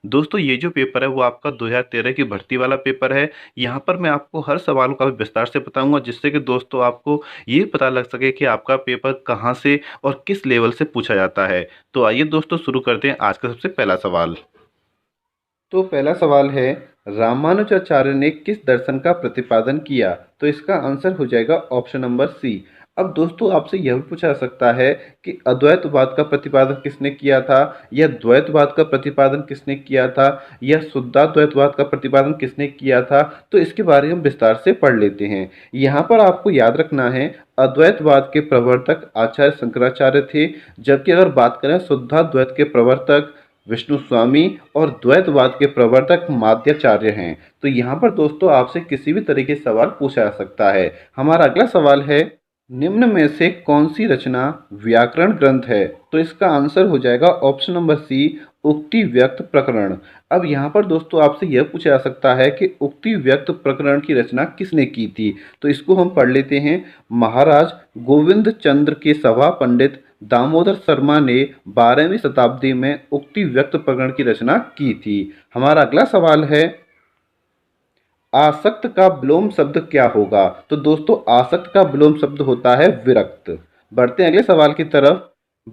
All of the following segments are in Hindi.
दोस्तों ये जो पेपर है वो आपका 2013 की भर्ती वाला पेपर है। यहाँ पर मैं आपको हर सवाल का विस्तार से बताऊंगा, जिससे कि दोस्तों आपको ये पता लग सके कि आपका पेपर कहाँ से और किस लेवल से पूछा जाता है। तो आइए दोस्तों शुरू करते हैं आज का सबसे पहला सवाल। तो पहला सवाल है, रामानुजाचार्य ने किस दर्शन का प्रतिपादन किया? तो इसका आंसर हो जाएगा ऑप्शन नंबर सी। अब दोस्तों आपसे यह भी पूछा जा सकता है कि अद्वैतवाद का प्रतिपादन किसने किया था, या द्वैतवाद का प्रतिपादन किसने किया था, या शुद्धाद्वैतवाद का प्रतिपादन किसने किया था। तो इसके बारे में हम विस्तार से पढ़ लेते हैं। यहाँ पर आपको याद रखना है, अद्वैतवाद के प्रवर्तक आचार्य शंकराचार्य थे, जबकि अगर बात करें शुद्धाद्वैत के प्रवर्तक विष्णु स्वामी और द्वैतवाद के प्रवर्तक माध्याचार्य हैं। तो यहाँ पर दोस्तों आपसे किसी भी तरीके से सवाल पूछा जा सकता है। हमारा अगला सवाल है, निम्न में से कौन सी रचना व्याकरण ग्रंथ है? तो इसका आंसर हो जाएगा ऑप्शन नंबर सी, उक्ति व्यक्त प्रकरण। अब यहाँ पर दोस्तों आपसे यह पूछा जा सकता है कि उक्ति व्यक्त प्रकरण की रचना किसने की थी? तो इसको हम पढ़ लेते हैं। महाराज गोविंद चंद्र के सभा पंडित दामोदर शर्मा ने 12वीं शताब्दी में उक्ति व्यक्त प्रकरण की रचना की थी। हमारा अगला सवाल है, आसक्त का विलोम शब्द क्या होगा? तो दोस्तों आसक्त का विलोम शब्द होता है विरक्त। बढ़ते हैं अगले सवाल की तरफ।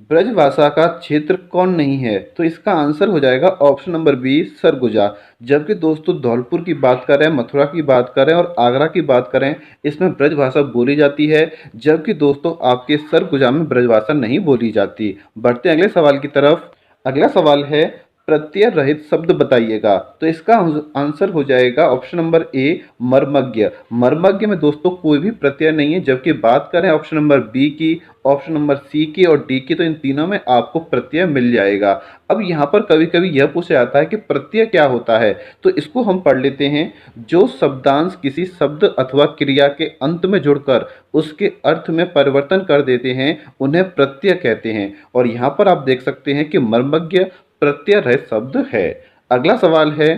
ब्रजभाषा का क्षेत्र कौन नहीं है? तो इसका आंसर हो जाएगा ऑप्शन नंबर बी, सरगुजा। जबकि दोस्तों धौलपुर की बात करें, मथुरा की बात करें और आगरा की बात करें, इसमें ब्रजभाषा बोली जाती है, जबकि दोस्तों आपके सरगुजा में ब्रजभाषा नहीं बोली जाती। बढ़ते हैं अगले सवाल की तरफ। अगला सवाल है, प्रत्यय रहित शब्द बताइएगा। तो इसका आंसर हो जाएगा ऑप्शन नंबर ए, मर्मज्ञ। मर्मज्ञ में दोस्तों कोई भी प्रत्यय नहीं है, जबकि बात करें ऑप्शन नंबर बी की, ऑप्शन नंबर सी की और डी की, तो इन तीनों में आपको प्रत्यय मिल जाएगा। अब यहाँ पर कभी कभी यह पूछा जाता है कि प्रत्यय क्या होता है, तो इसको हम पढ़ लेते हैं। जो शब्दांश किसी शब्द अथवा क्रिया के अंत में जुड़कर उसके अर्थ में परिवर्तन कर देते हैं, उन्हें प्रत्यय कहते हैं। और यहाँ पर आप देख सकते हैं कि मर्मज्ञ प्रत्यय रहित शब्द है। अगला सवाल है,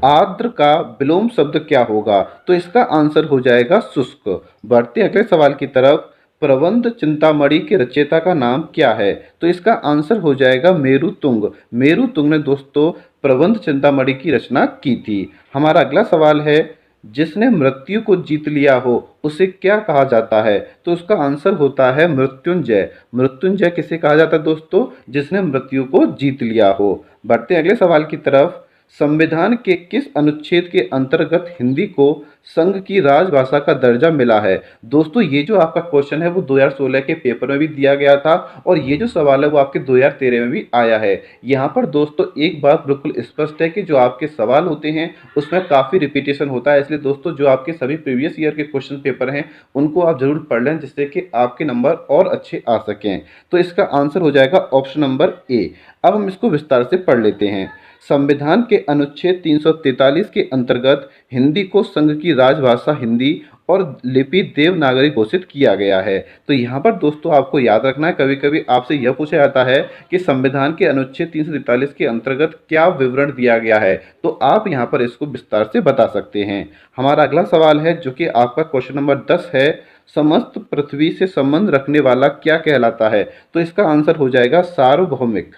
आर्द्र का विलोम शब्द क्या होगा? तो इसका आंसर हो जाएगा शुष्क। बढ़ते अगले सवाल की तरफ। प्रबंध चिंतामणि के रचयिता का नाम क्या है? तो इसका आंसर हो जाएगा मेरुतुंग। मेरुतुंग ने दोस्तों प्रबंध चिंतामणि की रचना की थी। हमारा अगला सवाल है, जिसने मृत्यु को जीत लिया हो उसे क्या कहा जाता है? तो उसका आंसर होता है मृत्युंजय। मृत्युंजय किसे कहा जाता है दोस्तों? जिसने मृत्यु को जीत लिया हो। बढ़ते अगले सवाल की तरफ। संविधान के किस अनुच्छेद के अंतर्गत हिंदी को संघ की राजभाषा का दर्जा मिला है? दोस्तों ये जो आपका क्वेश्चन है वो 2016 के पेपर में भी दिया गया था, और ये जो सवाल है वो आपके 2013 में भी आया है। यहाँ पर दोस्तों एक बात बिल्कुल स्पष्ट है कि जो आपके सवाल होते हैं उसमें काफ़ी रिपीटेशन होता है, इसलिए दोस्तों जो आपके सभी प्रीवियस ईयर के क्वेश्चन पेपर हैं उनको आप जरूर पढ़ लें, जिससे कि आपके नंबर और अच्छे आ सकें। तो इसका आंसर हो जाएगा ऑप्शन नंबर ए। अब हम इसको विस्तार से पढ़ लेते हैं। संविधान के अनुच्छेद 343 के अंतर्गत हिंदी को संघ की राजभाषा हिंदी और लिपि देवनागरी घोषित किया गया है। तो यहाँ पर दोस्तों आपको याद रखना है, कभी कभी आपसे यह पूछा जाता है कि संविधान के अनुच्छेद 343 के अंतर्गत क्या विवरण दिया गया है, तो आप यहाँ पर इसको विस्तार से बता सकते हैं। हमारा अगला सवाल है जो कि आपका क्वेश्चन नंबर 10 है, समस्त पृथ्वी से संबंध रखने वाला क्या कहलाता है? तो इसका आंसर हो जाएगा सार्वभौमिक।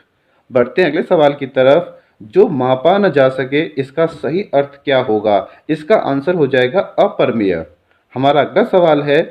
बढ़ते हैं अगले सवाल की तरफ। जो मापा न जा सके इसका सही अर्थ क्या होगा? इसका आंसर हो जाएगा अपरिमेय। हमारा अगला सवाल है,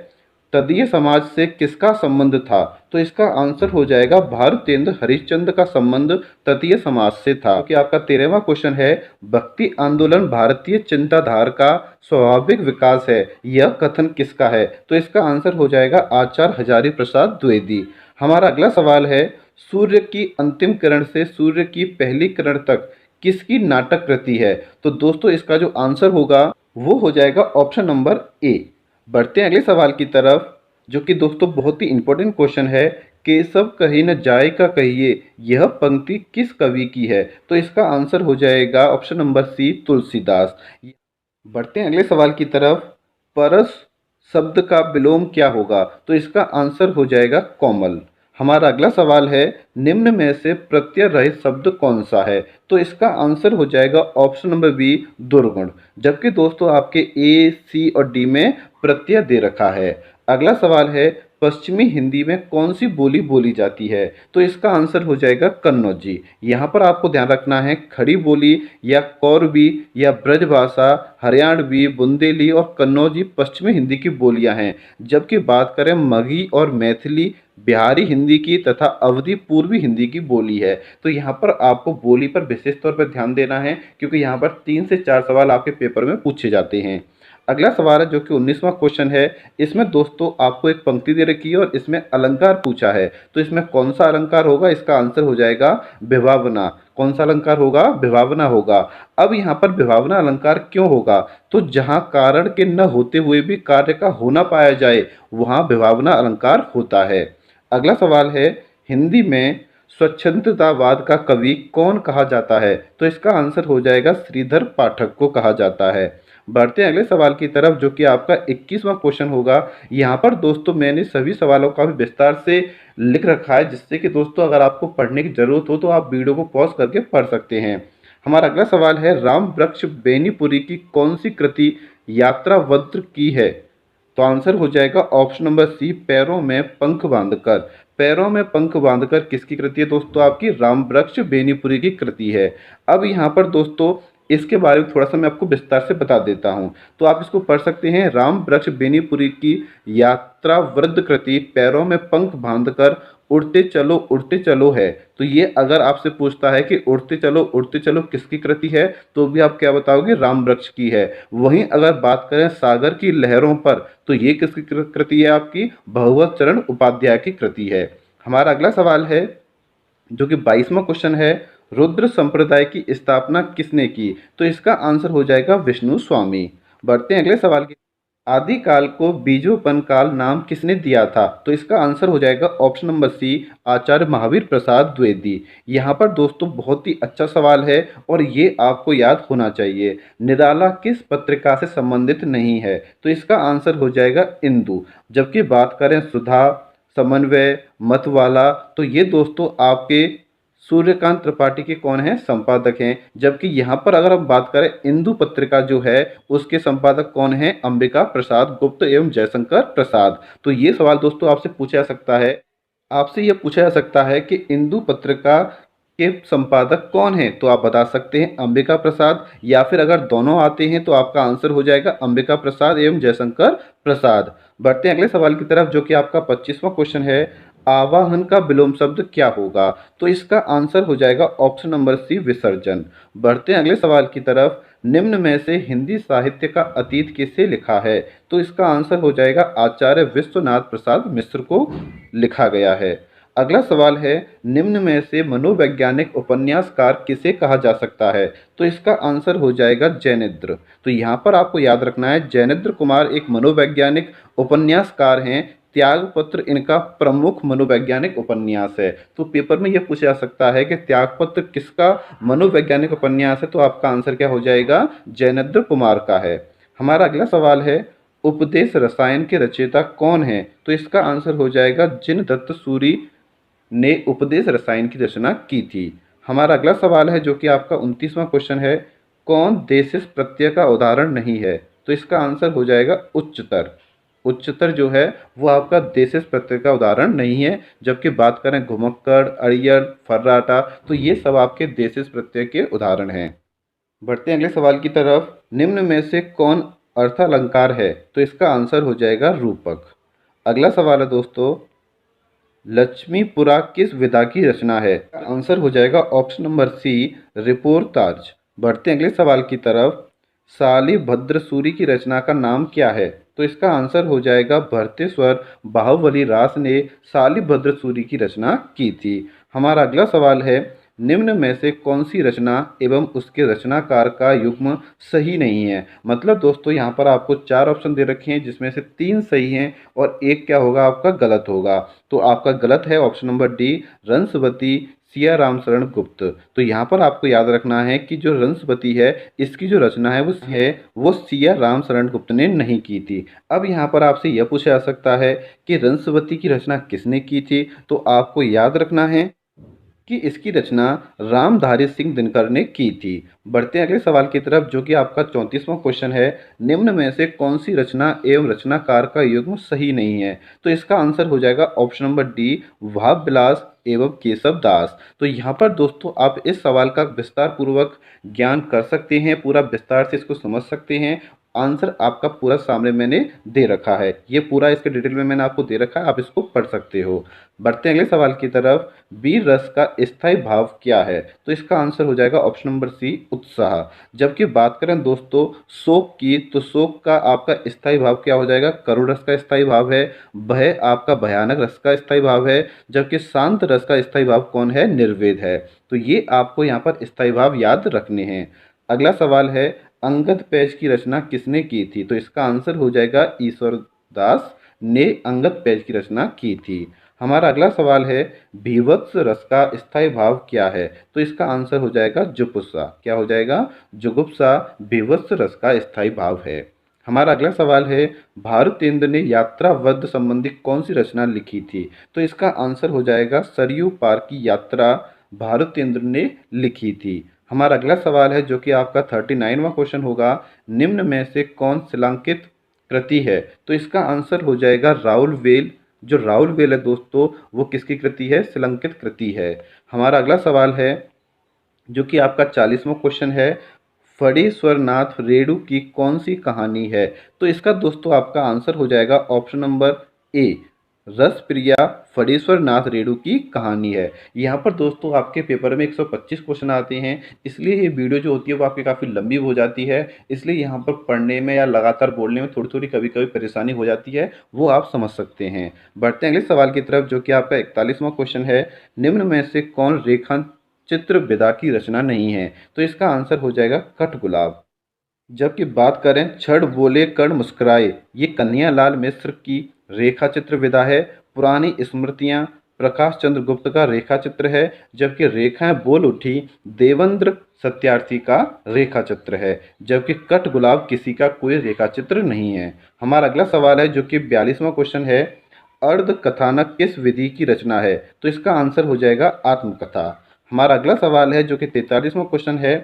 तदीय समाज से किसका संबंध था? तो इसका आंसर हो जाएगा भारतेंद्र हरिश्चंद्र का संबंध तदीय समाज से था। कि आपका 13वां क्वेश्चन है, भक्ति आंदोलन भारतीय चिंताधारा का स्वाभाविक विकास है, यह कथन किसका है? तो इसका आंसर हो जाएगा आचार्य हजारी प्रसाद द्विवेदी। हमारा अगला सवाल है, सूर्य की अंतिम किरण से सूर्य की पहली किरण तक किसकी नाटक कृति है? तो दोस्तों इसका जो आंसर होगा वो हो जाएगा ऑप्शन नंबर ए। बढ़ते हैं अगले सवाल की तरफ, जो कि दोस्तों बहुत ही इंपॉर्टेंट क्वेश्चन है। केशव कहीं न जाए का कहिए, यह पंक्ति किस कवि की है? तो इसका आंसर हो जाएगा ऑप्शन नंबर सी, तुलसीदास। बढ़ते हैं अगले सवाल की तरफ। परस शब्द का विलोम क्या होगा? तो इसका आंसर हो जाएगा कोमल। हमारा अगला सवाल है, निम्न में से प्रत्यय रहित शब्द कौन सा है? तो इसका आंसर हो जाएगा ऑप्शन नंबर बी, दुर्गुण। जबकि दोस्तों आपके ए, सी और डी में प्रत्यय दे रखा है। अगला सवाल है, पश्चिमी हिंदी में कौन सी बोली बोली जाती है? तो इसका आंसर हो जाएगा कन्नौजी। यहाँ पर आपको ध्यान रखना है खड़ी बोली या कौरवी या ब्रजभाषा, हरियाणवी, बुंदेली और कन्नौजी पश्चिमी हिंदी की बोलियां हैं। जबकि बात करें मगही और मैथिली बिहारी हिंदी की तथा अवधी पूर्वी हिंदी की बोली है। तो यहाँ पर आपको बोली पर विशेष तौर पर ध्यान देना है, क्योंकि यहाँ पर 3 से 4 सवाल आपके पेपर में पूछे जाते हैं। अगला सवाल है जो कि 19वां क्वेश्चन है। इसमें दोस्तों आपको एक पंक्ति दे रखी है और इसमें अलंकार पूछा है। तो इसमें कौन सा अलंकार होगा? इसका आंसर हो जाएगा विभावना। कौन सा अलंकार होगा? विभावना होगा। अब यहाँ पर विभावना अलंकार क्यों होगा? तो जहाँ कारण के न होते हुए भी कार्य का होना पाया जाए, वहाँ विभावना अलंकार होता है। अगला सवाल है, हिंदी में स्वच्छंदतावाद का कवि कौन कहा जाता है? तो इसका आंसर हो जाएगा श्रीधर पाठक को कहा जाता है। बढ़ते हैं अगले सवाल की तरफ जो कि आपका 21वां क्वेश्चन होगा। यहाँ पर दोस्तों मैंने सभी सवालों का भी विस्तार से लिख रखा है, जिससे कि दोस्तों अगर आपको पढ़ने की जरूरत हो तो आप वीडियो को पॉज करके पढ़ सकते हैं। हमारा अगला सवाल है, राम वृक्ष बेनीपुरी की कौन सी कृति यात्रावृत्त की है? तो आंसर हो जाएगा ऑप्शन नंबर सी, पैरों में पंख बांधकर। पैरों में पंख बांधकर किसकी कृति है दोस्तों? आपकी राम वृक्ष बेनीपुरी की कृति है। अब यहाँ पर दोस्तों इसके बारे में थोड़ा सा मैं आपको विस्तार से बता देता हूँ, तो आप इसको पढ़ सकते हैं। राम वृक्ष बेनीपुरी की यात्रा वृद्ध कृति पैरों में पंख बांधकर उड़ते चलो है। तो ये अगर आपसे पूछता है कि उड़ते चलो किसकी कृति है, तो भी आप क्या बताओगे? राम वृक्ष की है। वहीं अगर बात करें सागर की लहरों पर, तो ये किसकी कृति है? आपकी भगवत चरण उपाध्याय की कृति है। हमारा अगला सवाल है जो कि 22वां क्वेश्चन है, रुद्र संप्रदाय की स्थापना किसने की? तो इसका आंसर हो जाएगा विष्णु स्वामी। बढ़ते हैं अगले सवाल की। आदिकाल को बीजोपन काल नाम किसने दिया था? तो इसका आंसर हो जाएगा ऑप्शन नंबर सी, आचार्य महावीर प्रसाद द्विवेदी। यहाँ पर दोस्तों बहुत ही अच्छा सवाल है और ये आपको याद होना चाहिए। निराला किस पत्रिका से संबंधित नहीं है? तो इसका आंसर हो जाएगा इंदु। जबकि बात करें सुधा, समन्वय, मतवाला, तो ये दोस्तों आपके सूर्यकांत त्रिपाठी के कौन है? संपादक हैं। जबकि यहाँ पर अगर हम बात करें इंदु पत्रिका जो है उसके संपादक कौन है? अंबिका प्रसाद गुप्त एवं जयशंकर प्रसाद। तो ये सवाल दोस्तों आपसे पूछा जा सकता है। आपसे यह पूछा जा सकता है कि इंदु पत्रिका के संपादक कौन है? तो आप बता सकते हैं अंबिका प्रसाद, या फिर अगर दोनों आते हैं तो आपका आंसर हो जाएगा अंबिका प्रसाद एवं जयशंकर प्रसाद। बढ़ते हैं अगले सवाल की तरफ जो कि आपका 25वां क्वेश्चन है, आवाहन का विलोम शब्द क्या होगा? तो इसका आंसर हो जाएगा ऑप्शन नंबर सी, विसर्जन। बढ़ते हैं अगले सवाल की तरफ, निम्न में से हिंदी साहित्य का अतीत किसे लिखा है? तो इसका आंसर हो जाएगा आचार्य विश्वनाथ प्रसाद मिश्र को लिखा गया है। अगला सवाल है, निम्न में से मनोवैज्ञानिक उपन्यासकार किसे कहा जा सकता है? तो इसका आंसर हो जाएगा जैनेन्द्र। तो यहाँ पर आपको याद रखना है जैनेन्द्र कुमार एक मनोवैज्ञानिक उपन्यासकार हैं। त्यागपत्र इनका प्रमुख मनोवैज्ञानिक उपन्यास है। तो पेपर में यह पूछा जा सकता है कि त्यागपत्र किसका मनोवैज्ञानिक उपन्यास है? तो आपका आंसर क्या हो जाएगा? जैनेन्द्र कुमार का है। हमारा अगला सवाल है, उपदेश रसायन के रचयिता कौन है? तो इसका आंसर हो जाएगा जिनदत्त सूरि ने उपदेश रसायन की रचना की थी। हमारा अगला सवाल है जो कि आपका 29वां क्वेश्चन है, कौन देशिस प्रत्यय का उदाहरण नहीं है? तो इसका आंसर हो जाएगा उच्चतर। उच्चतर जो है वो आपका देशिस प्रत्यय का उदाहरण नहीं है। जबकि बात करें घुमक्कड़, अड़ियल, फर्राटा, तो ये सब आपके देशिस प्रत्यय के उदाहरण हैं। बढ़ते हैं अगले सवाल की तरफ, निम्न में से कौन अर्थालंकार है? तो इसका आंसर हो जाएगा रूपक। अगला सवाल है दोस्तों, लक्ष्मीपुरा किस विधा की रचना है? आंसर हो जाएगा ऑप्शन नंबर सी, रिपोर्ताज। बढ़ते हैं अगले सवाल की तरफ, शालिभद्र सूरि की रचना का नाम क्या है? तो इसका आंसर हो जाएगा भरतेश्वर बाहुबली रास ने शालिभद्र सूरि की रचना की थी। हमारा अगला सवाल है, निम्न में से कौन सी रचना एवं उसके रचनाकार का युग्म सही नहीं है? मतलब दोस्तों यहाँ पर आपको 4 ऑप्शन दे रखे हैं जिसमें से 3 सही हैं और एक क्या होगा? आपका गलत होगा। तो आपका गलत है ऑप्शन नंबर डी, रंसवती सिया राम शरण गुप्त। तो यहाँ पर आपको याद रखना है कि जो रंसवती है इसकी जो रचना है वो सिया राम शरण गुप्त ने नहीं की थी। अब यहाँ पर आपसे यह पूछा जा सकता है कि रंसवती की रचना किसने की थी? तो आपको याद रखना है कि इसकी रचना रामधारी सिंह दिनकर ने की थी। बढ़ते हैं अगले सवाल की तरफ, जो कि आपका 34वां क्वेश्चन है। निम्न में से कौन सी रचना एवं रचनाकार का युग्म सही नहीं है? तो इसका आंसर हो जाएगा ऑप्शन नंबर डी, भाव विलास एवं केशव दास। तो यहाँ पर दोस्तों आप इस सवाल का विस्तार पूर्वक ज्ञान कर सकते हैं, पूरा विस्तार से इसको समझ सकते हैं। आंसर आपका पूरा सामने मैंने दे रखा है, ये पूरा इसके डिटेल में मैंने आपको दे रखा है, आप इसको पढ़ सकते हो। बढ़ते हैं अगले सवाल की तरफ। वीर रस का स्थायी भाव क्या है? तो इसका आंसर हो जाएगा ऑप्शन नंबर सी, उत्साह। जबकि बात करें दोस्तों शोक की, तो शोक का आपका स्थायी भाव क्या हो जाएगा? करुण रस का स्थायी भाव है। भय आपका भयानक रस का स्थायी भाव है। जबकि शांत रस का स्थायी भाव कौन है? निर्वेद है। तो ये आपको यहाँ पर स्थायी भाव याद रखने हैं। अगला सवाल है, अंगद पैज की रचना किसने की थी? तो इसका आंसर हो जाएगा ईश्वर दास ने अंगद पैज की रचना की थी। हमारा अगला सवाल है, भीवत्स रस का स्थायी भाव क्या है? तो इसका आंसर हो जाएगा जुगुप्सा। क्या हो जाएगा? जुगुप्सा भीवत्स रस का स्थायी भाव है। हमारा अगला सवाल है, भारतेंद्र ने यात्रावध संबंधी कौन सी रचना लिखी थी? तो इसका आंसर हो जाएगा सरयू पार की यात्रा भारतेंद्र ने लिखी थी। हमारा अगला सवाल है, जो कि आपका 39वां क्वेश्चन होगा। निम्न में से कौन शिलांकित कृति है? तो इसका आंसर हो जाएगा राउल वेल। जो राउल वेल है दोस्तों, वो किसकी कृति है? शिलांकित कृति है। हमारा अगला सवाल है, जो कि आपका 40वां क्वेश्चन है। फणीश्वरनाथ रेणु की कौन सी कहानी है? तो इसका दोस्तों आपका आंसर हो जाएगा option number A, Raspriya Phanishwarnath Renu की कहानी है। यहाँ पर दोस्तों आपके पेपर में 125 क्वेश्चन आते हैं, इसलिए ये वीडियो जो होती है वो आपकी काफ़ी लंबी हो जाती है। इसलिए यहाँ पर पढ़ने में या लगातार बोलने में थोड़ी थोड़ी कभी कभी परेशानी हो जाती है, वो आप समझ सकते हैं। बढ़ते हैं अगले सवाल की तरफ, जो कि आपका 41वां क्वेश्चन है। निम्न में से कौन रेखा चित्र विधा की रचना नहीं है? तो इसका आंसर हो जाएगा कठगुलाब। जबकि बात करें क्षण बोले कण मुस्कुराए, ये कन्हैयालाल मिश्र की रेखा चित्र विधा है। पुरानी स्मृतियां प्रकाश चंद्र गुप्त का रेखा चित्र है। जबकि रेखाएं बोल उठी देवेंद्र सत्यार्थी का रेखा चित्र है। जबकि कट गुलाब किसी का कोई रेखा चित्र नहीं है। हमारा अगला सवाल है, जो कि 42वां क्वेश्चन है। अर्ध कथानक किस विधि की रचना है? तो इसका आंसर हो जाएगा आत्मकथा। हमारा अगला सवाल है, जो कि 43वां क्वेश्चन है।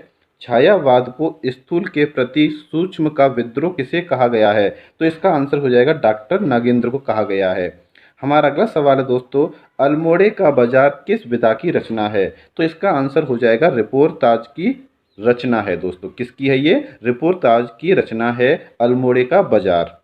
छायावाद को स्थूल के प्रति सूक्ष्म का विद्रोह किसे कहा गया है? तो इसका आंसर हो जाएगा डॉक्टर नागेंद्र को कहा गया है। हमारा अगला सवाल है दोस्तों, अल्मोड़े का बाजार किस विधा की रचना है? तो इसका आंसर हो जाएगा रिपोर्ताज की रचना है दोस्तों। किसकी है ये? रिपोर्ताज की रचना है अल्मोड़े का बाजार।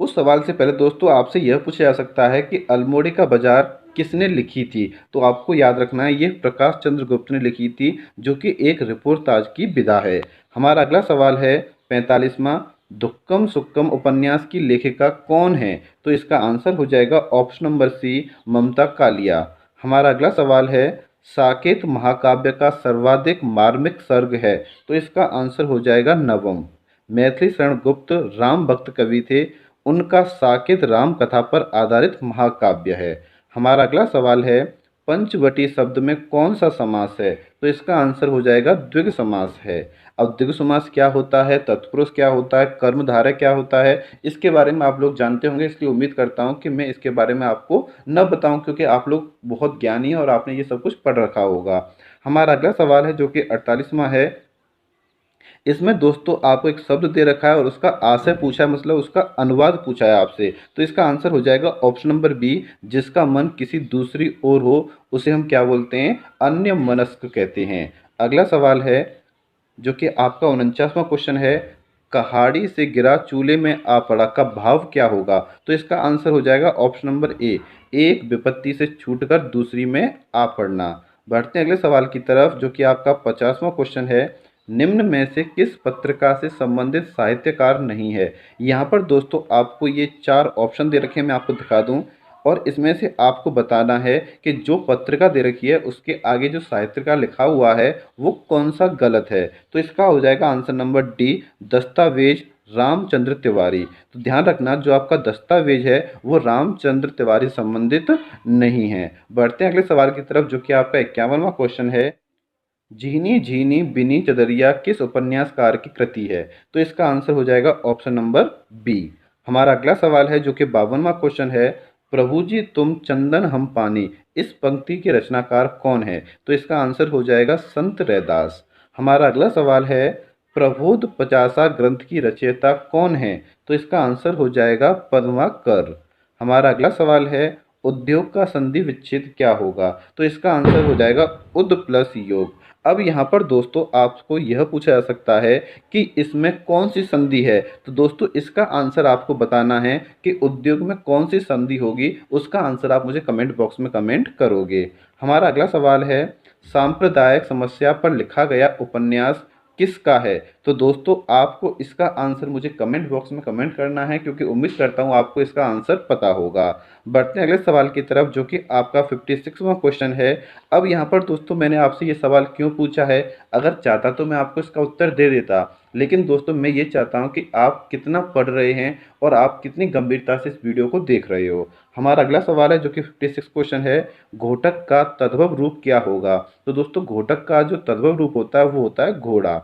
उस सवाल से पहले दोस्तों आपसे यह पूछा जा सकता है कि अल्मोड़े का बाजार किसने लिखी थी? तो आपको याद रखना है ये प्रकाश चंद्र गुप्त ने लिखी थी, जो कि एक रिपोर्ताज की विधा है। हमारा अगला सवाल है 45वां, दुक्कम सुक्कम उपन्यास की लेखिका कौन है? तो इसका आंसर हो जाएगा ऑप्शन नंबर सी, ममता कालिया। हमारा अगला सवाल है, साकेत महाकाव्य का सर्वाधिक मार्मिक सर्ग है? तो इसका आंसर हो जाएगा नवम। मैथिली शरण गुप्त राम भक्त कवि थे, उनका साकेत राम कथा पर आधारित महाकाव्य है। हमारा अगला सवाल है, पंचवटी शब्द में कौन सा समास है? तो इसका आंसर हो जाएगा द्विग समास है। अब द्विग समास क्या होता है, तत्पुरुष क्या होता है, कर्मधारय क्या होता है, इसके बारे में आप लोग जानते होंगे। इसलिए उम्मीद करता हूँ कि मैं इसके बारे में आपको न बताऊँ, क्योंकि आप लोग बहुत ज्ञानी हैं और आपने ये सब कुछ पढ़ रखा होगा। हमारा अगला सवाल है, जो कि 48वां है। इसमें दोस्तों आपको एक शब्द दे रखा है और उसका आशय पूछा है, मतलब उसका अनुवाद पूछा है आपसे। तो इसका आंसर हो जाएगा ऑप्शन नंबर बी, जिसका मन किसी दूसरी ओर हो उसे हम क्या बोलते हैं? अन्य मनस्क कहते हैं। अगला सवाल है, जो कि आपका 49वां क्वेश्चन है। कहाड़ी से गिरा चूल्हे में आ पड़ा का भाव क्या होगा? तो इसका आंसर हो जाएगा ऑप्शन नंबर ए, एक विपत्ति से छूटकर दूसरी में आ पड़ना। बढ़ते हैं अगले सवाल की तरफ, जो कि आपका 50वां क्वेश्चन है। निम्न में से किस पत्रिका से संबंधित साहित्यकार नहीं है? यहाँ पर दोस्तों आपको ये 4 ऑप्शन दे रखे हैं, मैं आपको दिखा दूँ। और इसमें से आपको बताना है कि जो पत्रिका दे रखी है उसके आगे जो साहित्यकार लिखा हुआ है वो कौन सा गलत है। तो इसका हो जाएगा आंसर नंबर डी, दस्तावेज रामचंद्र तिवारी। तो ध्यान रखना, जो आपका दस्तावेज है वो रामचंद्र तिवारी संबंधित नहीं है। बढ़ते हैं अगले सवाल की तरफ, जो कि आपका 51वां क्वेश्चन है। झीनी झीनी बिनी चदरिया किस उपन्यासकार की कृति है? तो इसका आंसर हो जाएगा ऑप्शन नंबर बी। हमारा अगला सवाल है, जो कि 52वां क्वेश्चन है। प्रभु जी तुम चंदन हम पानी इस पंक्ति के रचनाकार कौन है? तो इसका आंसर हो जाएगा संत रैदास। हमारा अगला सवाल है, प्रबोध पचासा ग्रंथ की रचयिता कौन है? तो इसका आंसर हो जाएगा पद्माकर। हमारा अगला सवाल है, उद्योग का संधि विच्छेद क्या होगा? तो इसका आंसर हो जाएगा उद प्लस योग। अब यहाँ पर दोस्तों आपको यह पूछा जा सकता है कि इसमें कौन सी संधि है? तो दोस्तों इसका आंसर आपको बताना है कि उद्योग में कौन सी संधि होगी, उसका आंसर आप मुझे कमेंट बॉक्स में कमेंट करोगे। हमारा अगला सवाल है, सांप्रदायिक समस्या पर लिखा गया उपन्यास किसका है? तो दोस्तों आपको इसका आंसर मुझे कमेंट बॉक्स में कमेंट करना है, क्योंकि उम्मीद करता हूँ आपको इसका आंसर पता होगा। बढ़ते हैं अगले सवाल की तरफ, जो कि आपका 56वां क्वेश्चन है। अब यहाँ पर दोस्तों मैंने आपसे ये सवाल क्यों पूछा है? अगर चाहता तो मैं आपको इसका उत्तर दे देता, लेकिन दोस्तों मैं ये चाहता हूँ कि आप कितना पढ़ रहे हैं और आप कितनी गंभीरता से इस वीडियो को देख रहे हो। हमारा अगला सवाल है, जो कि 56 क्वेश्चन है, घोटक का तद्भव रूप क्या होगा? तो दोस्तों घोटक का जो तद्भव रूप होता है वो होता है घोड़ा।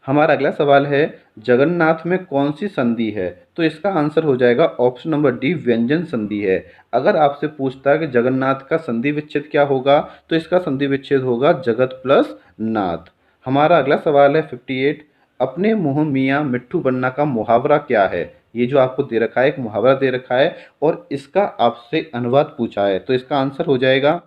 हमारा अगला सवाल है, जगन्नाथ में कौन सी संधि है? तो इसका आंसर हो जाएगा ऑप्शन नंबर डी, व्यंजन संधि है। अगर आपसे पूछता है कि जगन्नाथ का संधि विच्छेद क्या होगा, तो इसका संधि विच्छेद होगा जगत प्लस नाथ। हमारा अगला सवाल है 58, अपने मुँह मियाँ मिट्ठू बनना का मुहावरा क्या है? ये जो आपको दे रखा है, एक मुहावरा दे रखा है और इसका आपसे अनुवाद पूछा है, तो इसका आंसर हो जाएगा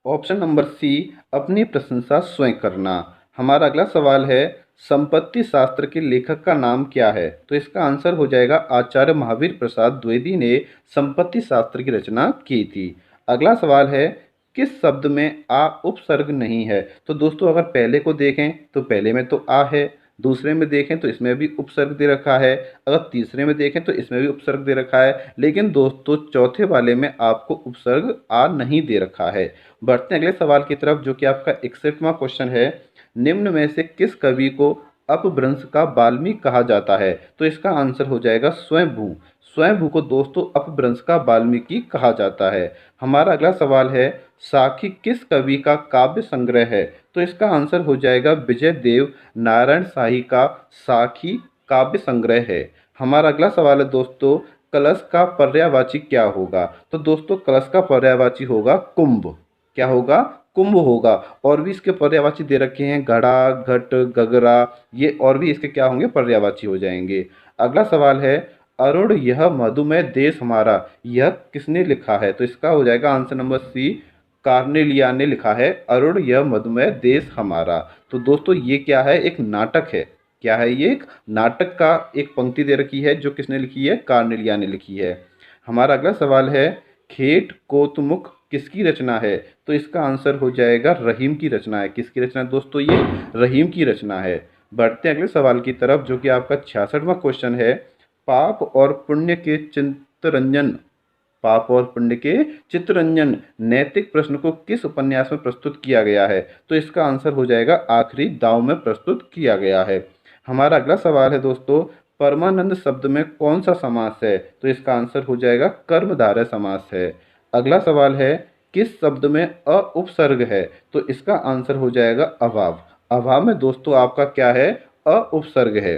ऑप्शन नंबर सी, अपनी प्रशंसा स्वयं करना। हमारा अगला सवाल है, संपत्ति शास्त्र के लेखक का नाम क्या है? तो इसका आंसर हो जाएगा आचार्य महावीर प्रसाद द्विवेदी ने संपत्ति शास्त्र की रचना की थी। अगला सवाल है, किस शब्द में आ उपसर्ग नहीं है? तो दोस्तों अगर पहले को देखें तो पहले में तो आ है, दूसरे में देखें तो इसमें भी उपसर्ग दे रखा है, अगर तीसरे में देखें तो इसमें भी उपसर्ग दे रखा है, लेकिन दोस्तों चौथे वाले में आपको उपसर्ग आ नहीं दे रखा है। बढ़ते हैं अगले सवाल की तरफ, जो कि आपका 61वां क्वेश्चन है, निम्न में से किस कवि को अपभ्रंश का वाल्मीकि कहा जाता है? तो इसका आंसर हो जाएगा स्वयंभू। स्वयंभू को दोस्तों अपभ्रंश का वाल्मीकि कहा जाता है। हमारा अगला सवाल है, साखी किस कवि का काव्य संग्रह है? तो इसका आंसर हो जाएगा विजय देव नारायण शाही का साखी काव्य संग्रह है। हमारा अगला सवाल है दोस्तों, कलश का पर्यायवाची क्या होगा? तो दोस्तों कलश का पर्यायवाची होगा कुंभ। क्या होगा? कुंभ होगा। और भी इसके पर्यायवाची दे रखे हैं, घड़ा, घट, गगरा, ये और भी इसके क्या होंगे? पर्यायवाची हो जाएंगे। अगला सवाल है, अरुण यह मधुमेह देश हमारा, यह किसने लिखा है? तो इसका हो जाएगा आंसर नंबर सी, कार्नेलिया ने लिखा है, अरुण यह मधुमेह देश हमारा। तो दोस्तों ये क्या है? एक नाटक है। क्या है ये? एक नाटक का एक पंक्ति दे रखी है, जो किसने लिखी है? कार्नेलिया ने लिखी है। हमारा अगला सवाल है, खेट कोतमुख किसकी रचना है? तो इसका आंसर हो जाएगा रहीम की रचना है। किसकी रचना है दोस्तों? ये रहीम की रचना है। बढ़ते हैं अगले सवाल की तरफ, जो कि आपका 66वां क्वेश्चन है, पाप और पुण्य के चित्तरंजन, पाप और पुण्य के चित्तरंजन नैतिक प्रश्न को किस उपन्यास में प्रस्तुत किया गया है? तो इसका आंसर हो जाएगा आखिरी दांव में प्रस्तुत किया गया है। हमारा अगला सवाल है दोस्तों, परमानंद शब्द में कौन सा समास है? तो इसका आंसर हो जाएगा कर्मधारय समास है। अगला सवाल है, किस शब्द में अ उपसर्ग है? तो इसका आंसर हो जाएगा अभाव। अभाव में दोस्तों आपका क्या है? अ उपसर्ग है।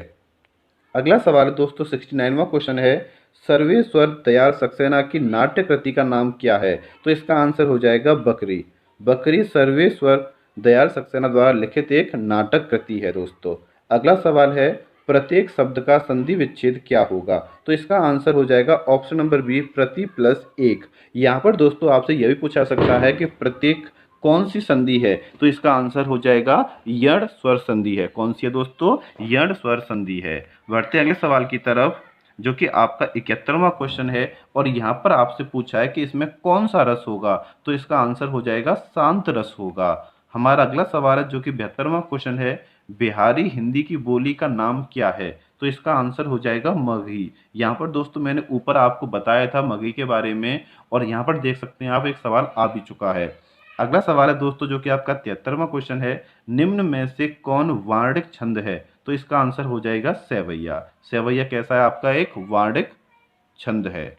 अगला सवाल है दोस्तों 69वां क्वेश्चन है, सर्वेश्वर दयाल सक्सेना की नाट्य कृति का नाम क्या है? तो इसका आंसर हो जाएगा बकरी। बकरी सर्वेश्वर दयाल सक्सेना द्वारा लिखित एक नाटक कृति है दोस्तों। अगला सवाल है, प्रत्येक शब्द का संधि विच्छेद क्या होगा? तो इसका आंसर हो जाएगा ऑप्शन नंबर बी, प्रति प्लस एक। यहाँ पर दोस्तों आपसे यह भी पूछा सकता है कि प्रत्येक कौन सी संधि है? तो इसका आंसर हो जाएगा यण स्वर संधि है। कौन सी है दोस्तों? यण स्वर संधि है। बढ़ते हैं अगले सवाल की तरफ, जो कि आपका 71वां क्वेश्चन है और यहाँ पर आपसे पूछा है कि इसमें कौन सा रस होगा? तो इसका आंसर हो जाएगा शांत रस होगा। हमारा अगला सवाल है, जो कि 72वां क्वेश्चन है, बिहारी हिंदी की बोली का नाम क्या है? तो इसका आंसर हो जाएगा मगही। यहाँ पर दोस्तों मैंने ऊपर आपको बताया था मगही के बारे में, और यहाँ पर देख सकते हैं आप एक सवाल आ भी चुका है। अगला सवाल है दोस्तों, जो कि आपका 73वां क्वेश्चन है, निम्न में से कौन वार्णिक छंद है? तो इसका आंसर हो जाएगा सेवैया। सेवैया कैसा है? आपका एक वार्णिक छंद है।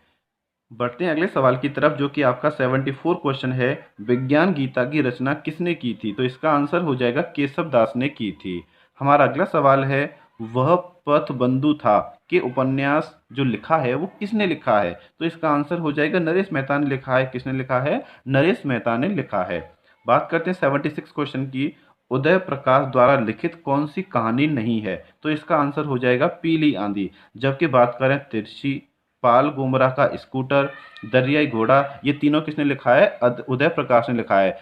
बढ़ते हैं अगले सवाल की तरफ, जो कि आपका 74 क्वेश्चन है, विज्ञान गीता की रचना किसने की थी? तो इसका आंसर हो जाएगा केशव दास ने की थी। हमारा अगला सवाल है, वह पथबंधु था के उपन्यास जो लिखा है वो किसने लिखा है? तो इसका आंसर हो जाएगा नरेश मेहता ने लिखा है। किसने लिखा है? नरेश मेहता ने लिखा है। बात करते हैं 76 क्वेश्चन की। उदय प्रकाश द्वारा लिखित कौन सी कहानी नहीं है? तो इसका आंसर हो जाएगा पीली आंधी। जबकि बात करें तिरछी, पाल गुमरा का स्कूटर, दरियाई घोड़ा, ये तीनों किसने लिखा है? उदय प्रकाश ने लिखा है।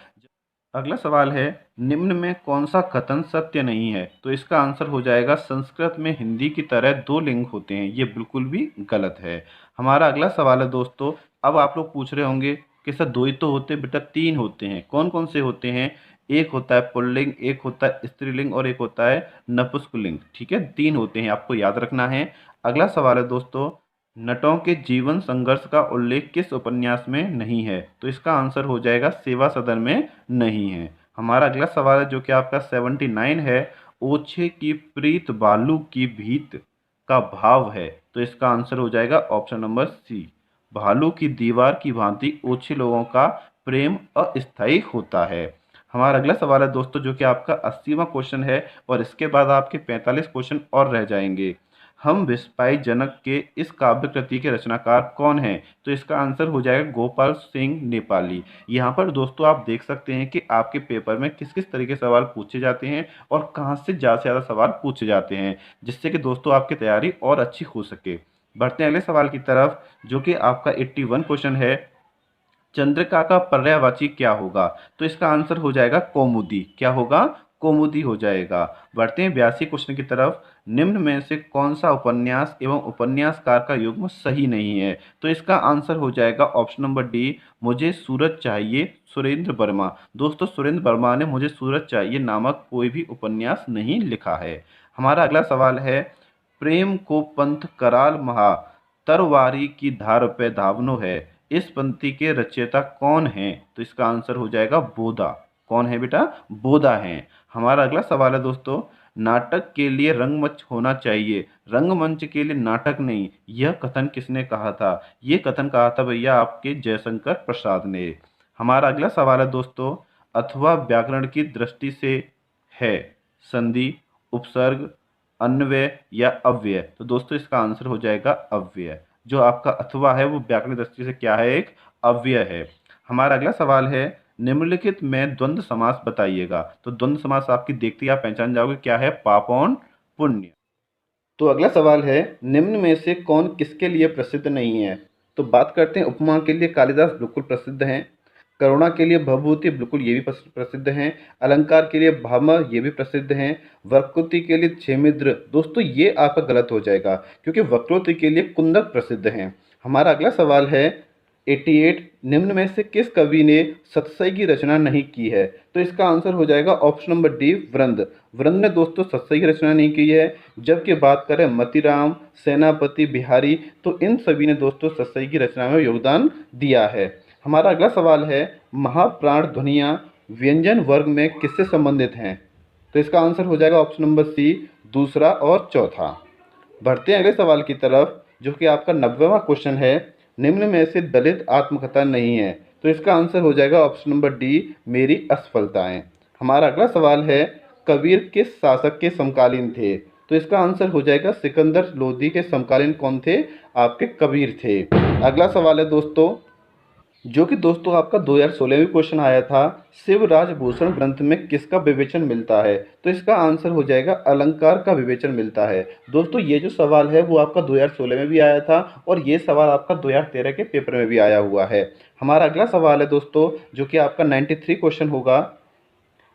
अगला सवाल है, निम्न में कौन सा कथन सत्य नहीं है? तो इसका आंसर हो जाएगा संस्कृत में हिंदी की तरह दो लिंग होते हैं। ये बिल्कुल भी गलत है। हमारा अगला सवाल है दोस्तों, अब आप लोग पूछ रहे होंगे कि सर दो ही तो होते बेटा, तीन होते हैं। कौन कौन से होते हैं? एक होता है पुल्लिंग, एक होता है स्त्रीलिंग और एक होता है नपुंसकलिंग। ठीक है, तीन होते हैं, आपको याद रखना है। अगला सवाल है दोस्तों, नटों के जीवन संघर्ष का उल्लेख किस उपन्यास में नहीं है? तो इसका आंसर हो जाएगा सेवा सदन में नहीं है। हमारा अगला सवाल है जो कि आपका 79 है, ओछे की प्रीत बालू की भीत का भाव है। तो इसका आंसर हो जाएगा ऑप्शन नंबर सी, भालू की दीवार की भांति ओछे लोगों का प्रेम अस्थायी होता है। हमारा अगला सवाल है दोस्तों जो कि आपका 80वां क्वेश्चन है और इसके बाद आपके 45 क्वेश्चन और रह जाएंगे। हम विस्पाई जनक के इस काव्य कृति के रचनाकार कौन हैं? तो इसका आंसर हो जाएगा गोपाल सिंह नेपाली। यहाँ पर दोस्तों आप देख सकते हैं कि आपके पेपर में किस किस तरीके से सवाल पूछे जाते हैं और कहाँ से ज़्यादा सवाल पूछे जाते हैं, जिससे कि दोस्तों आपकी तैयारी और अच्छी हो सके। बढ़ते हैं अगले सवाल की तरफ जो कि आपका 81 क्वेश्चन है, चंद्रिका का पर्यायवाची क्या होगा? तो इसका आंसर हो जाएगा कौमुदी। क्या होगा? कौमुदी हो जाएगा। बढ़ते हैं 82 क्वेश्चन की तरफ, निम्न में से कौन सा उपन्यास एवं उपन्यासकार का युग्म सही नहीं है? तो इसका आंसर हो जाएगा ऑप्शन नंबर डी, मुझे सूरज चाहिए, सुरेंद्र वर्मा। दोस्तों सुरेंद्र वर्मा ने मुझे सूरज चाहिए नामक कोई भी उपन्यास नहीं लिखा है। हमारा अगला सवाल है, प्रेम को पंथ कराल महा, तरवारी की धार पे धावनो है, इस पंक्ति के रचयिता कौन हैं? तो इसका आंसर हो जाएगा बोधा। कौन है बेटा? बोधा हैं। हमारा अगला सवाल है दोस्तों, नाटक के लिए रंगमंच होना चाहिए, रंगमंच के लिए नाटक नहीं, यह कथन किसने कहा था? ये कथन कहा था भैया आपके जयशंकर प्रसाद ने। हमारा अगला सवाल है दोस्तों, अथवा व्याकरण की दृष्टि से है संधि, उपसर्ग, अन्वय या अव्यय? तो दोस्तों इसका आंसर हो जाएगा अव्यय। जो आपका अथवा है वो व्याकरण दृष्टि से क्या है? एक अव्यय है। हमारा अगला सवाल है, निम्नलिखित में द्वंद्व समास बताइएगा। तो द्वंद्व समास आपकी देखते ही आप पहचान जाओगे क्या है? पाप और पुण्य। तो अगला सवाल है, निम्न में से कौन किसके लिए प्रसिद्ध नहीं है? तो बात करते हैं उपमा के लिए कालिदास बिल्कुल प्रसिद्ध हैं, करुणा के लिए भवभूति बिल्कुल ये भी प्रसिद्ध हैं, अलंकार के लिए भामह ये भी प्रसिद्ध हैं, वक्रोक्ति के लिए क्षेमिद्र। दोस्तों ये आपका गलत हो जाएगा क्योंकि वक्रोक्ति के लिए कुंदक प्रसिद्ध हैं। हमारा अगला सवाल है 88, निम्न में से किस कवि ने सतसई की रचना नहीं की है? तो इसका आंसर हो जाएगा ऑप्शन नंबर डी, वृंद। वृंद ने दोस्तों सतसई की रचना नहीं की है। जबकि बात करें मतीराम, सेनापति बिहारी, तो इन सभी ने दोस्तों सतसई की रचना में योगदान दिया है। हमारा अगला सवाल है, महाप्राण ध्वनियाँ व्यंजन वर्ग में किससे संबंधित हैं? तो इसका आंसर हो जाएगा ऑप्शन नंबर सी, दूसरा और चौथा। बढ़ते हैं अगले सवाल की तरफ जो कि आपका 90वां क्वेश्चन है, निम्न में से दलित आत्मकथा नहीं है। तो इसका आंसर हो जाएगा ऑप्शन नंबर डी, मेरी असफलताएं। हमारा अगला सवाल है, कबीर किस शासक के समकालीन थे? तो इसका आंसर हो जाएगा सिकंदर लोदी के समकालीन कौन थे? आपके कबीर थे। अगला सवाल है दोस्तों जो कि दोस्तों आपका 2016 में क्वेश्चन आया था, शिवराज भूषण ग्रंथ में किसका विवेचन मिलता है? तो इसका आंसर हो जाएगा अलंकार का विवेचन मिलता है। दोस्तों ये जो सवाल है वो आपका 2016 में भी आया था और ये सवाल आपका 2013 के पेपर में भी आया हुआ है। हमारा अगला सवाल है दोस्तों जो कि आपका 93 क्वेश्चन होगा,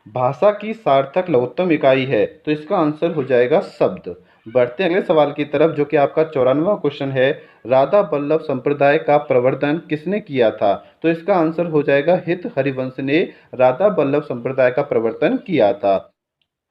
भाषा की सार्थक लघुत्तम इकाई है। तो इसका आंसर हो जाएगा शब्द। बढ़ते हैं अगले सवाल की तरफ जो कि आपका 94वां क्वेश्चन है, राधा वल्लभ संप्रदाय का प्रवर्तन किसने किया था? तो इसका आंसर हो जाएगा हित हरिवंश ने राधा वल्लभ संप्रदाय का प्रवर्तन किया था।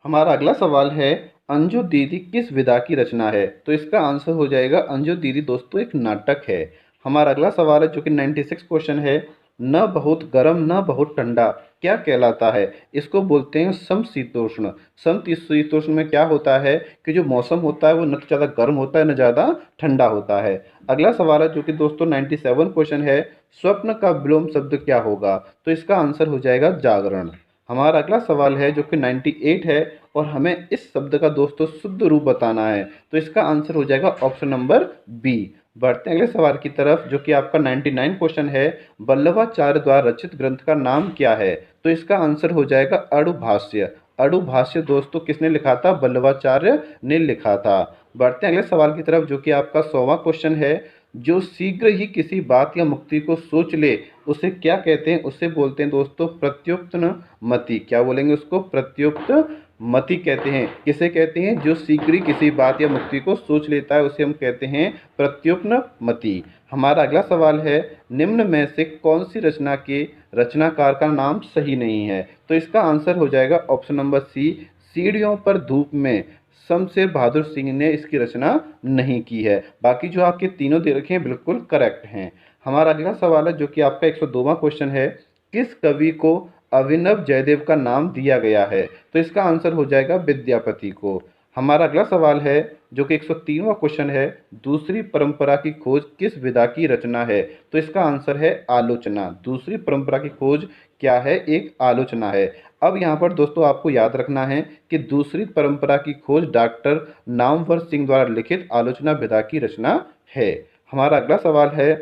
हमारा अगला सवाल है, अंजू दीदी किस विधा की रचना है? तो इसका आंसर हो जाएगा अंजू दीदी दोस्तों एक नाटक है। हमारा अगला सवाल है जो कि 96 क्वेश्चन है, न बहुत गर्म न बहुत ठंडा क्या कहलाता है? इसको बोलते हैं समशीतोष्ण। समशीतोष्ण में क्या होता है कि जो मौसम होता है वो न तो ज़्यादा गर्म होता है न ज़्यादा ठंडा होता है। अगला सवाल है जो कि दोस्तों 97 क्वेश्चन है, स्वप्न का विलोम शब्द क्या होगा? तो इसका आंसर हो जाएगा जागरण। हमारा अगला सवाल है जो कि 98 है, और हमें इस शब्द का दोस्तों शुद्ध रूप बताना है। तो इसका आंसर हो जाएगा ऑप्शन नंबर बी। बढ़ते हैं अगले सवाल की तरफ, जो कि आपका 99 क्वेश्चन है। वल्लभाचार्य द्वारा रचित ग्रंथ का नाम क्या है? तो इसका आंसर हो जाएगा अणुभाष्य। अणुभाष्य दोस्तों किसने लिखा था? वल्लभाचार्य ने लिखा था। बढ़ते हैं अगले सवाल की तरफ, जो कि आपका 100वां क्वेश्चन है। जो शीघ्र ही किसी बात या मुक्ति को सोच ले उसे क्या कहते हैं? उसे बोलते हैं दोस्तों प्रत्युत्पन्नमति। क्या बोलेंगे उसको? प्रत्युत्पन्नमति कहते हैं। किसे कहते हैं? जो शीघ्र ही किसी बात या मुक्ति को सोच लेता है उसे हम कहते हैं प्रत्युत्पन्नमति। हमारा अगला सवाल है, निम्न में से कौन सी रचना के रचनाकार का नाम सही नहीं है? तो इसका आंसर हो जाएगा ऑप्शन नंबर सी। सीढ़ियों पर धूप में शमशेर बहादुर सिंह ने इसकी रचना नहीं की है। बाकी जो आपके तीनों दे रखे हैं बिल्कुल करेक्ट हैं। हमारा अगला सवाल है, जो कि आपका 102वां क्वेश्चन है। किस कवि को अभिनव जयदेव का नाम दिया गया है? तो इसका आंसर हो जाएगा विद्यापति को। हमारा अगला सवाल है, जो कि 103वां क्वेश्चन है। दूसरी परंपरा की खोज किस विधा की रचना है? तो इसका आंसर है आलोचना। दूसरी परंपरा की खोज क्या है? एक आलोचना है। अब यहाँ पर दोस्तों आपको याद रखना है कि दूसरी परंपरा की खोज डॉक्टर नामवर सिंह द्वारा लिखित आलोचना विधा की रचना है। हमारा अगला सवाल है,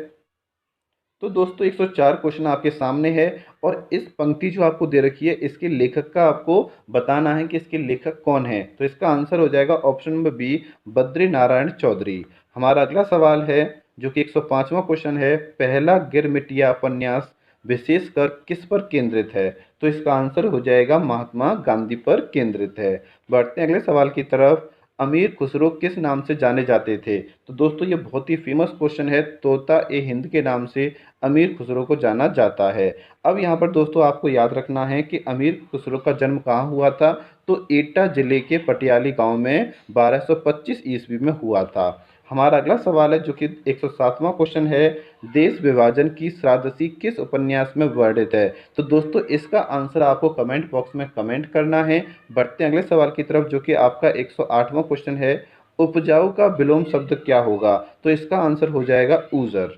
तो दोस्तों 104 क्वेश्चन आपके सामने है और इस पंक्ति जो आपको दे रखी है इसके लेखक का आपको बताना है कि इसके लेखक कौन है। तो इसका आंसर हो जाएगा option number B, Badri Narayan Chaudhary. हमारा अगला सवाल है, जो कि 105वां क्वेश्चन है। पहला गिरमिटिया उपन्यास विशेषकर किस पर केंद्रित है? तो इसका आंसर हो जाएगा महात्मा गांधी पर केंद्रित है। बढ़ते हैं अगले सवाल की तरफ। अमीर खुसरो किस नाम से जाने जाते थे? तो दोस्तों ये बहुत ही फेमस क्वेश्चन है। तोता ए हिंद के नाम से अमीर खुसरो को जाना जाता है। अब यहाँ पर दोस्तों आपको याद रखना है कि अमीर खुसरो का जन्म कहाँ हुआ था? तो एटा जिले के पटियाली गांव में 1225 ईस्वी में हुआ था। हमारा अगला सवाल है, जो कि 107वां क्वेश्चन है। देश विभाजन की त्रासदी किस उपन्यास में वर्णित है? तो दोस्तों इसका आंसर आपको कमेंट बॉक्स में कमेंट करना है। बढ़ते हैं अगले सवाल की तरफ, जो कि आपका 108वां क्वेश्चन है। उपजाऊ का विलोम शब्द क्या होगा? तो इसका आंसर हो जाएगा ऊजर।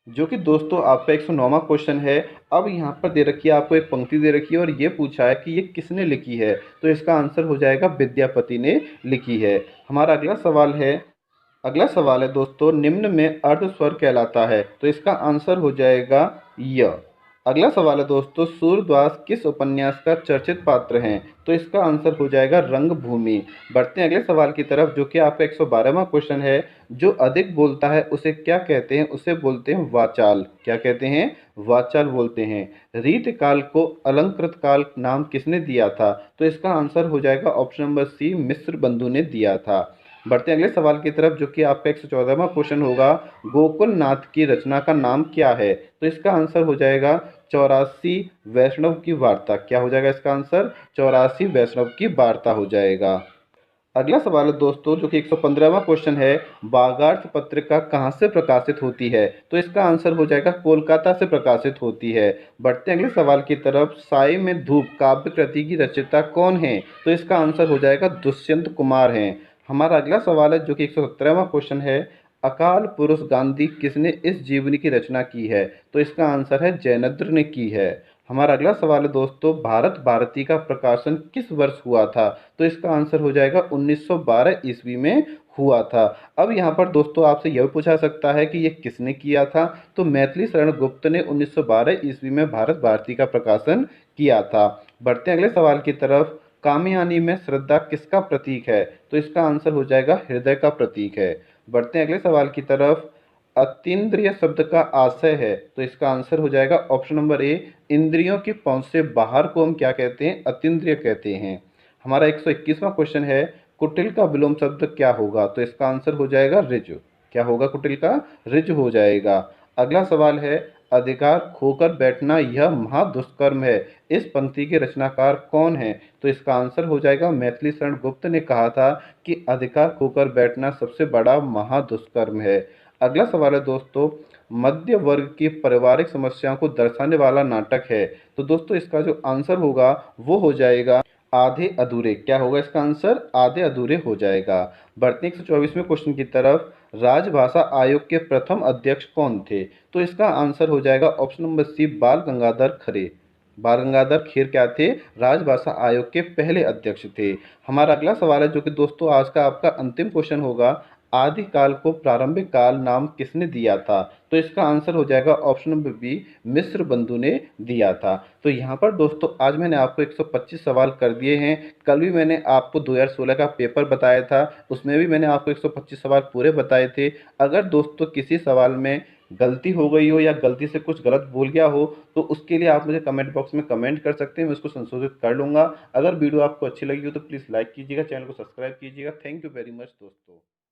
जो कि दोस्तों आपका 109वां क्वेश्चन है। अब यहाँ पर दे रखी है, आपको एक पंक्ति दे रखी है और ये पूछा है कि ये किसने लिखी है? तो इसका आंसर हो जाएगा विद्यापति ने लिखी है। हमारा अगला सवाल है दोस्तों, निम्न में अर्ध स्वर कहलाता है? तो इसका आंसर हो जाएगा य। अगला सवाल है दोस्तों, सूरदास किस उपन्यास का चर्चित पात्र हैं? तो इसका आंसर हो जाएगा रंगभूमि। बढ़ते हैं अगले सवाल की तरफ, जो कि आपका 112वां क्वेश्चन है। जो अधिक बोलता है उसे क्या कहते हैं? उसे बोलते हैं वाचाल। क्या कहते हैं? वाचाल बोलते हैं। रीत काल को अलंकृत काल नाम किसने दिया था? तो इसका आंसर हो जाएगा ऑप्शन नंबर सी, मिश्र बंधु ने दिया था। बढ़ते हैं अगले सवाल की तरफ, जो कि आपका 114वां क्वेश्चन होगा। गोकुल नाथ की रचना का नाम क्या है? तो इसका आंसर हो जाएगा 84 वैष्णव की वार्ता। क्या हो जाएगा इसका आंसर? 84 वैष्णव की वार्ता हो जाएगा। अगला सवाल है दोस्तों, जो कि 115वां क्वेश्चन है। बागार्थ पत्रिका कहाँ से प्रकाशित होती है? तो इसका आंसर हो जाएगा कोलकाता से प्रकाशित होती है। बढ़ते हैं अगले सवाल की तरफ। साई में धूप काव्य कृति की रचयिता कौन है? तो इसका आंसर हो जाएगा दुष्यंत कुमार हैं। हमारा अगला सवाल है, जो कि 117वां क्वेश्चन है। अकाल पुरुष गांधी किसने इस जीवनी की रचना की है? तो इसका आंसर है जैनेंद्र ने की है। हमारा अगला सवाल है दोस्तों, भारत भारती का प्रकाशन किस वर्ष हुआ था? तो इसका आंसर हो जाएगा 1912 ईस्वी में हुआ था। अब यहाँ पर दोस्तों आपसे यह पूछा सकता है कि ये किसने किया था? तो मैथिली शरण गुप्त ने 1912 ईस्वी में भारत भारती का प्रकाशन किया था। बढ़ते हैं अगले सवाल की तरफ। कामयानी में श्रद्धा किसका प्रतीक है? तो इसका आंसर हो जाएगा हृदय का प्रतीक है। बढ़ते हैं अगले सवाल की तरफ। अतीन्द्रिय शब्द का आशय है? तो इसका आंसर हो जाएगा ऑप्शन नंबर ए, इंद्रियों की पहुंच से बाहर को हम क्या कहते हैं? अतीन्द्रिय कहते हैं। हमारा 121वां क्वेश्चन है। कुटिल का विलोम शब्द क्या होगा? तो इसका आंसर हो जाएगा ऋजु। क्या होगा? कुटिल का ऋजु हो जाएगा। अगला सवाल है, अधिकार खोकर बैठना यह महादुष्कर्म है, इस पंक्ति के रचनाकार कौन है? तो इसका आंसर हो जाएगा मैथिली शरण गुप्त ने कहा था कि अधिकार खोकर बैठना सबसे बड़ा महादुष्कर्म है। अगला सवाल है दोस्तों, मध्य वर्ग की पारिवारिक समस्याओं को दर्शाने वाला नाटक है? तो दोस्तों इसका जो आंसर होगा वो हो जाएगा आधे अधूरे। क्या होगा इसका आंसर? आधे अधूरे हो जाएगा। बढ़ते 124वें क्वेश्चन की तरफ। राजभाषा आयोग के प्रथम अध्यक्ष कौन थे? तो इसका आंसर हो जाएगा ऑप्शन नंबर सी, बाल गंगाधर खरे। बाल गंगाधर खेर क्या थे? राजभाषा आयोग के पहले अध्यक्ष थे। हमारा अगला सवाल है जो कि दोस्तों आज का आपका अंतिम क्वेश्चन होगा, आदिकाल को प्रारंभिक काल नाम किसने दिया था? तो इसका आंसर हो जाएगा ऑप्शन नंबर बी, मिस्र बंधु ने दिया था। तो यहाँ पर दोस्तों आज मैंने आपको 125 सवाल कर दिए हैं। कल भी मैंने आपको 2016 का पेपर बताया था, उसमें भी मैंने आपको 125 सवाल पूरे बताए थे। अगर दोस्तों किसी सवाल में गलती हो गई हो या गलती से कुछ गलत भूल गया हो तो उसके लिए आप मुझे कमेंट बॉक्स में कमेंट कर सकते हैं, मैं उसको संशोधित कर लूँगा। अगर वीडियो आपको अच्छी लगी हो तो प्लीज़ लाइक कीजिएगा, चैनल को सब्सक्राइब कीजिएगा। थैंक यू वेरी मच दोस्तों।